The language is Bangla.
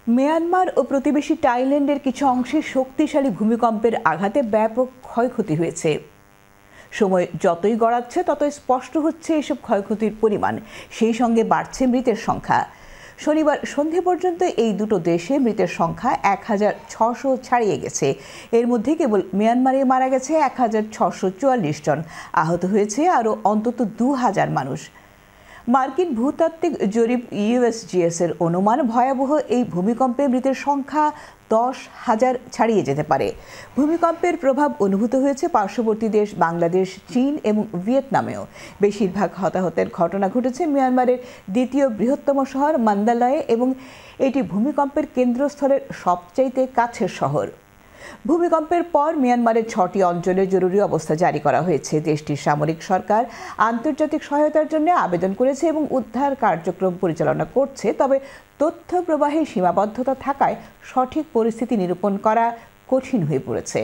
মিয়ানমার ও প্রতিবেশী থাইল্যান্ডের কিছু অংশে শক্তিশালী ভূমিকম্পের আঘাতে ব্যাপক ক্ষয়ক্ষতি হয়েছে। সময় যতই গড়াচ্ছে ততই স্পষ্ট হচ্ছে এসব ক্ষয়ক্ষতির পরিমাণ, সেই সঙ্গে বাড়ছে মৃতের সংখ্যা। শনিবার সন্ধে পর্যন্ত এই দুটো দেশে মৃতের সংখ্যা ১,৬০০ ছাড়িয়ে গেছে। এর মধ্যে কেবল মিয়ানমারে মারা গেছে ১,৬৪৪ জন, আহত হয়েছে আরও অন্তত ২,০০০ মানুষ। মার্কিন ভূতাত্ত্বিক জরিপ ইউএসজিএস এর অনুমান, ভয়াবহ এই ভূমিকম্পে মৃতের সংখ্যা ১০,০০০ ছাড়িয়ে যেতে পারে। ভূমিকম্পের প্রভাব অনুভূত হয়েছে পার্শ্ববর্তী দেশ বাংলাদেশ, চীন এবং ভিয়েতনামেও। বেশিরভাগ হতাহতের ঘটনা ঘটেছে মিয়ানমারের দ্বিতীয় বৃহত্তম শহর মান্দালয়ে, এবং এটি ভূমিকম্পের কেন্দ্রস্থলের সবচাইতে কাছের শহর। ভূমিকম্পের পর মিয়ানমারের ৬টি অঞ্চলে জরুরি অবস্থা জারি করা হয়েছে। দেশটির সামরিক সরকার আন্তর্জাতিক সহায়তার জন্য আবেদন করেছে এবং উদ্ধার কার্যক্রম পরিচালনা করছে, তবে তথ্য প্রবাহে সীমাবদ্ধতা থাকায় সঠিক পরিস্থিতি নিরূপণ করা কঠিন হয়ে পড়েছে।